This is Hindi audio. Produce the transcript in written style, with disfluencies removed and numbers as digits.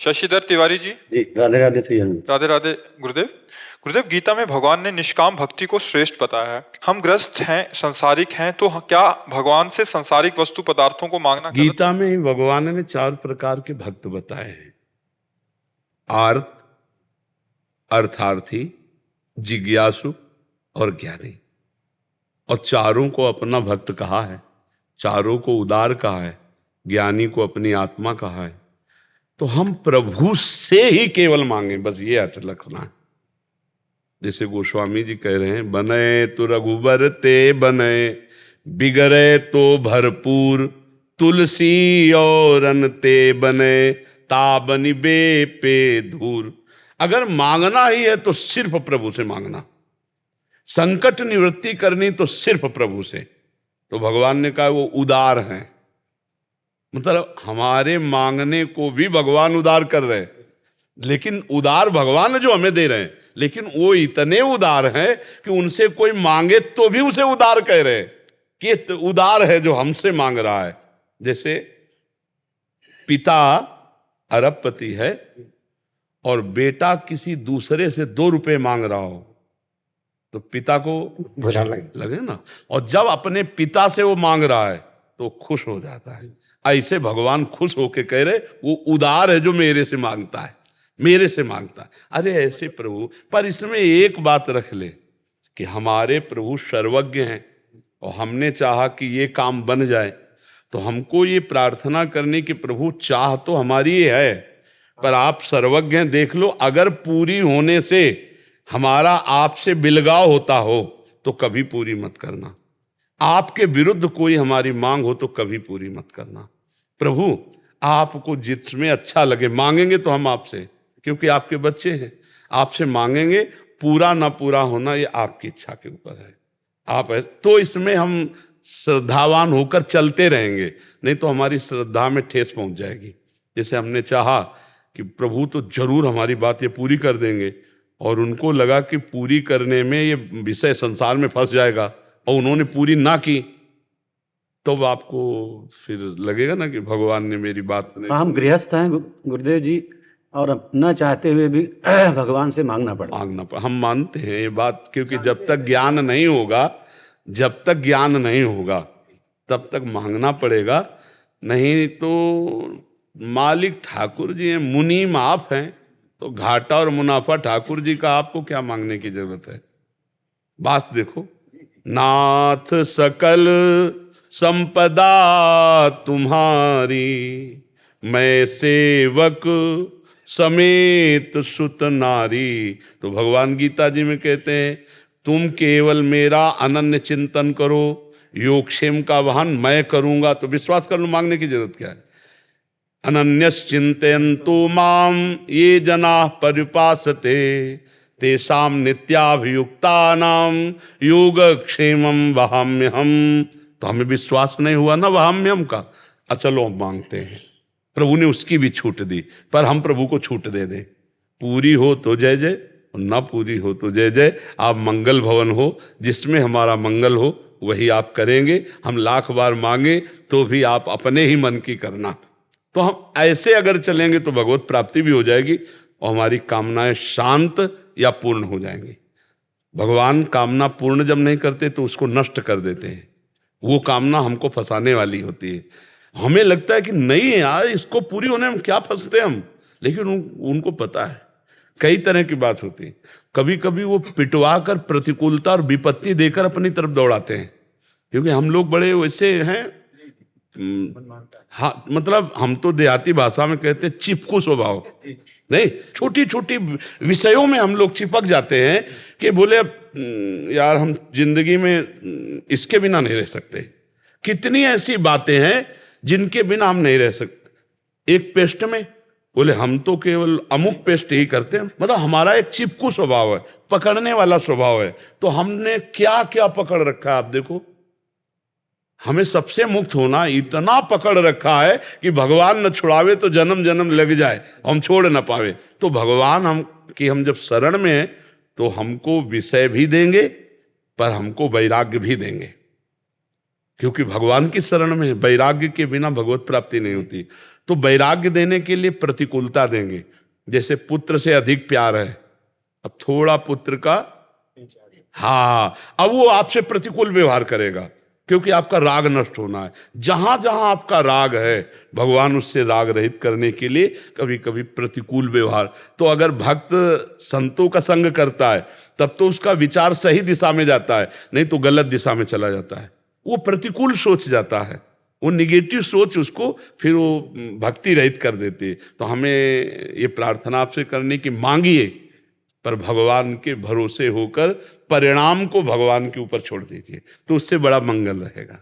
शशिधर तिवारी जी। जी राधे राधे से राधे राधे गुरुदेव। गुरुदेव, गीता में भगवान ने निष्काम भक्ति को श्रेष्ठ बताया है। हम ग्रस्त हैं, संसारिक हैं, तो क्या भगवान से संसारिक वस्तु पदार्थों को मांगना गलत? गीता में ही भगवान ने 4 प्रकार के भक्त बताए हैं। आर्त, अर्थार्थी, जिज्ञासु और ज्ञानी। और चारों को अपना भक्त कहा है, चारों को उदार कहा है, ज्ञानी को अपनी आत्मा कहा है। तो हम प्रभु से ही केवल मांगे, बस ये अट रखना है। जैसे गोस्वामी जी कह रहे हैं, बने तो रघुबर ते बने, बिगड़े तो भरपूर, तुलसी और अन ते बने, ताबनि बे पे धूर। अगर मांगना ही है तो सिर्फ प्रभु से मांगना, संकट निवृत्ति करनी तो सिर्फ प्रभु से। तो भगवान ने कहा वो उदार हैं, मतलब हमारे मांगने को भी भगवान उदार कर रहे हैं। लेकिन उदार भगवान जो हमें दे रहे हैं, लेकिन वो इतने उदार हैं कि उनसे कोई मांगे तो भी उसे उदार कह रहे हैं कि उदार है जो हमसे मांग रहा है। जैसे पिता अरबपति है और बेटा किसी दूसरे से 2 रुपए मांग रहा हो तो पिता को बुरा लगे ना। और जब अपने पिता से वो मांग रहा है तो खुश हो जाता है। ऐसे भगवान खुश होके कह रहे वो उदार है जो मेरे से मांगता है, मेरे से मांगता है। अरे ऐसे प्रभु, पर इसमें एक बात रख ले कि हमारे प्रभु सर्वज्ञ हैं और हमने चाहा कि ये काम बन जाए, तो हमको ये प्रार्थना करने की प्रभु चाह तो हमारी है, पर आप सर्वज्ञ हैं। देख लो, अगर पूरी होने से हमारा आपसे बिलगाव होता हो तो कभी पूरी मत करना। आपके विरुद्ध कोई हमारी मांग हो तो कभी पूरी मत करना। प्रभु आपको जिसमें अच्छा लगे मांगेंगे तो हम आपसे, क्योंकि आपके बच्चे हैं, आपसे मांगेंगे। पूरा ना पूरा होना ये आपकी इच्छा के ऊपर है। आप है तो इसमें हम श्रद्धावान होकर चलते रहेंगे, नहीं तो हमारी श्रद्धा में ठेस पहुंच जाएगी। जैसे हमने चाहा कि प्रभु तो जरूर हमारी बात ये पूरी कर देंगे, और उनको लगा कि पूरी करने में ये विषय संसार में फंस जाएगा और उन्होंने पूरी ना की, तो आपको फिर लगेगा ना कि भगवान ने मेरी बात नहीं। हम गृहस्थ हैं गुरुदेव जी, और न चाहते हुए भी भगवान से मांगना पड़ता। हम मानते हैं ये बात, क्योंकि जब तक ज्ञान नहीं होगा, जब तक ज्ञान नहीं होगा तब तक मांगना पड़ेगा। नहीं तो मालिक ठाकुर जी हैं, मुनीम आप हैं, तो घाटा और मुनाफा ठाकुर जी का, आपको क्या मांगने की जरूरत है। बात देखो, नाथ सकल संपदा तुम्हारी, मैं सेवक समेत सुत नारी। तो भगवान गीता जी में कहते हैं, तुम केवल मेरा अनन्य चिंतन करो, योगक्षेम का वहन मैं करूंगा। तो विश्वास कर लो, मांगने की जरूरत क्या है। अनन्यश्चिन्तयन्तु माम ये जनाः परिपासते, तेषां नित्याभियुक्तानां योगक्षेमं वहाम्यहम्। तो हमें विश्वास नहीं हुआ ना वहाम्यहम् का, चलो हम मांगते हैं। प्रभु ने उसकी भी छूट दी, पर हम प्रभु को छूट दे दें। पूरी हो तो जय जय, और ना पूरी हो तो जय जय। आप मंगल भवन हो, जिसमें हमारा मंगल हो वही आप करेंगे। हम लाख बार मांगे तो भी आप अपने ही मन की करना। तो हम ऐसे अगर चलेंगे तो भगवत प्राप्ति भी हो जाएगी और हमारी कामनाएं शांत या पूर्ण हो जाएंगी। भगवान कामना पूर्ण जब नहीं करते तो उसको नष्ट कर देते हैं। वो कामना हमको फंसाने वाली होती है। हमें लगता है कि नहीं यार, इसको पूरी होने में क्या फंसते हम, लेकिन उनको पता है कई तरह की बात होती है। कभी कभी वो पिटवा कर प्रतिकूलता और विपत्ति देकर अपनी तरफ दौड़ाते हैं, क्योंकि हम लोग बड़े वैसे हैं। हाँ, मतलब हम तो देहाती भाषा में कहते हैं चिपकू स्वभाव। नहीं, छोटी छोटी विषयों में हम लोग चिपक जाते हैं कि बोले यार हम जिंदगी में इसके बिना नहीं रह सकते। कितनी ऐसी बातें हैं जिनके बिना हम नहीं रह सकते। एक पेस्ट में बोले हम तो केवल अमुक पेस्ट ही करते हैं, मतलब हमारा एक चिपकू स्वभाव है, पकड़ने वाला स्वभाव है। तो हमने क्या क्या पकड़ रखा है, आप देखो। हमें सबसे मुक्त होना इतना पकड़ रखा है कि भगवान न छुड़ावे तो जन्म जन्म लग जाए, हम छोड़ न पावे। तो भगवान हम जब शरण में हैं तो हमको विषय भी देंगे, पर हमको वैराग्य भी देंगे, क्योंकि भगवान की शरण में वैराग्य के बिना भगवत प्राप्ति नहीं होती। तो वैराग्य देने के लिए प्रतिकूलता देंगे। जैसे पुत्र से अधिक प्यार है, अब थोड़ा पुत्र का, हाँ, अब वो आपसे प्रतिकूल व्यवहार करेगा क्योंकि आपका राग नष्ट होना है। जहां जहां आपका राग है, भगवान उससे राग रहित करने के लिए कभी कभी प्रतिकूल व्यवहार। तो अगर भक्त संतों का संग करता है तब तो उसका विचार सही दिशा में जाता है, नहीं तो गलत दिशा में चला जाता है, वो प्रतिकूल सोच जाता है, वो निगेटिव सोच उसको फिर वो भक्ति रहित कर देती है। तो हमें ये प्रार्थना आपसे करनी कि मांगिए पर भगवान के भरोसे होकर परिणाम को भगवान के ऊपर छोड़ दीजिए, तो उससे बड़ा मंगल रहेगा।